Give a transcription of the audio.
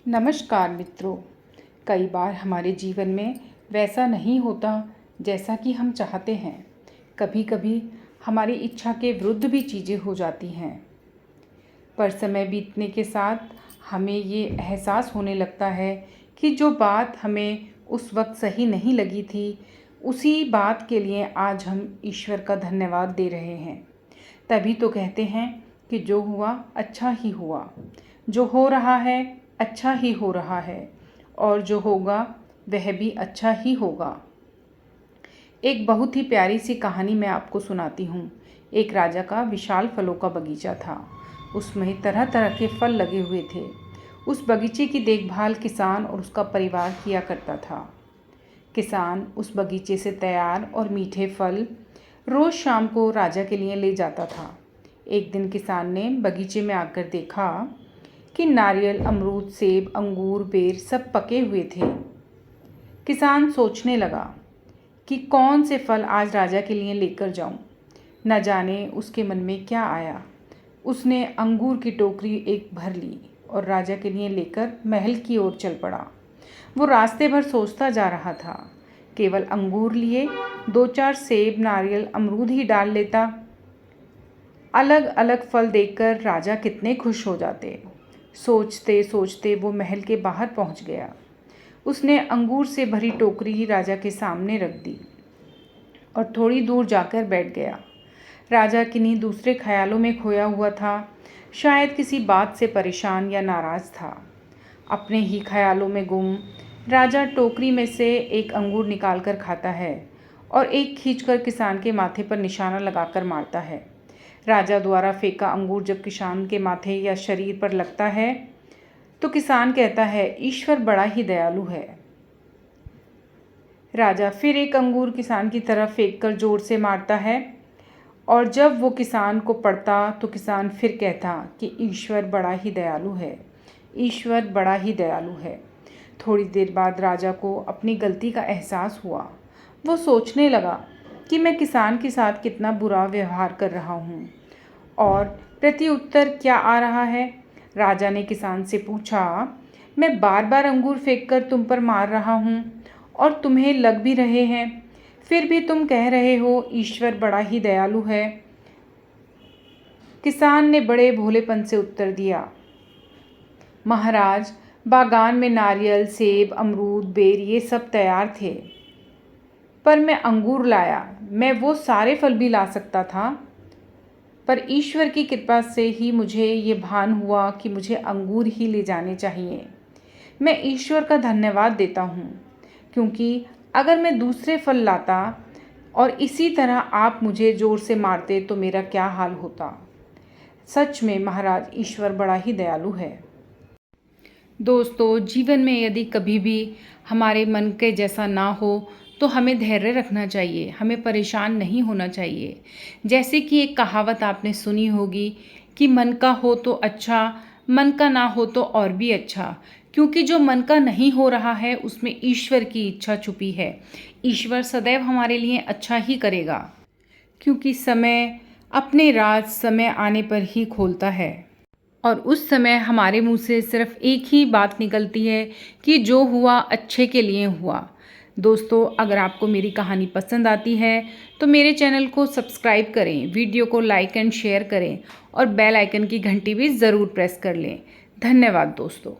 नमस्कार मित्रों। कई बार हमारे जीवन में वैसा नहीं होता जैसा कि हम चाहते हैं। कभी कभी हमारी इच्छा के विरुद्ध भी चीज़ें हो जाती हैं, पर समय बीतने के साथ हमें ये एहसास होने लगता है कि जो बात हमें उस वक्त सही नहीं लगी थी, उसी बात के लिए आज हम ईश्वर का धन्यवाद दे रहे हैं। तभी तो कहते हैं कि जो हुआ अच्छा ही हुआ, जो हो रहा है अच्छा ही हो रहा है और जो होगा वह भी अच्छा ही होगा। एक बहुत ही प्यारी सी कहानी मैं आपको सुनाती हूँ। एक राजा का विशाल फलों का बगीचा था। उसमें तरह तरह के फल लगे हुए थे। उस बगीचे की देखभाल किसान और उसका परिवार किया करता था। किसान उस बगीचे से तैयार और मीठे फल रोज़ शाम को राजा के लिए ले जाता था। एक दिन किसान ने बगीचे में आकर देखा कि नारियल, अमरूद, सेब, अंगूर, बेर सब पके हुए थे। किसान सोचने लगा कि कौन से फल आज राजा के लिए लेकर जाऊं। न जाने उसके मन में क्या आया। उसने अंगूर की टोकरी एक भर ली और राजा के लिए लेकर महल की ओर चल पड़ा। वो रास्ते भर सोचता जा रहा था। केवल अंगूर लिए 2-4 सेब, नारियल, अमरूद ही डाल लेता। अलग अलग फल देखकर राजा कितने खुश हो जाते। सोचते सोचते वो महल के बाहर पहुंच गया। उसने अंगूर से भरी टोकरी राजा के सामने रख दी और थोड़ी दूर जाकर बैठ गया। राजा किन्हीं दूसरे ख्यालों में खोया हुआ था। शायद किसी बात से परेशान या नाराज़ था। अपने ही ख्यालों में गुम राजा टोकरी में से एक अंगूर निकाल कर खाता है और एक खींचकर किसान के माथे पर निशाना लगाकर मारता है। राजा द्वारा फेंका अंगूर जब किसान के माथे या शरीर पर लगता है तो किसान कहता है, ईश्वर बड़ा ही दयालु है। राजा फिर एक अंगूर किसान की तरफ फेंककर जोर से मारता है और जब वो किसान को पड़ता तो किसान फिर कहता कि ईश्वर बड़ा ही दयालु है, ईश्वर बड़ा ही दयालु है। थोड़ी देर बाद राजा को अपनी गलती का एहसास हुआ। वो सोचने लगा कि मैं किसान के साथ कितना बुरा व्यवहार कर रहा हूँ और प्रत्युत्तर क्या आ रहा है। राजा ने किसान से पूछा, मैं बार बार अंगूर फेंककर तुम पर मार रहा हूँ और तुम्हें लग भी रहे हैं, फिर भी तुम कह रहे हो ईश्वर बड़ा ही दयालु है। किसान ने बड़े भोलेपन से उत्तर दिया, महाराज, बागान में नारियल, सेब, अमरूद, बेर ये सब तैयार थे, पर मैं अंगूर लाया। मैं वो सारे फल भी ला सकता था, पर ईश्वर की कृपा से ही मुझे ये भान हुआ कि मुझे अंगूर ही ले जाने चाहिए। मैं ईश्वर का धन्यवाद देता हूँ, क्योंकि अगर मैं दूसरे फल लाता और इसी तरह आप मुझे जोर से मारते तो मेरा क्या हाल होता। सच में महाराज, ईश्वर बड़ा ही दयालु है। दोस्तों, जीवन में यदि कभी भी हमारे मन के जैसा ना हो तो हमें धैर्य रखना चाहिए, हमें परेशान नहीं होना चाहिए। जैसे कि एक कहावत आपने सुनी होगी कि मन का हो तो अच्छा, मन का ना हो तो और भी अच्छा, क्योंकि जो मन का नहीं हो रहा है उसमें ईश्वर की इच्छा छुपी है। ईश्वर सदैव हमारे लिए अच्छा ही करेगा, क्योंकि समय अपने राज समय आने पर ही खोलता है और उस समय हमारे मुंह से सिर्फ एक ही बात निकलती है कि जो हुआ अच्छे के लिए हुआ। दोस्तों, अगर आपको मेरी कहानी पसंद आती है तो मेरे चैनल को सब्सक्राइब करें, वीडियो को लाइक एंड शेयर करें और बेल आइकन की घंटी भी ज़रूर प्रेस कर लें। धन्यवाद दोस्तों।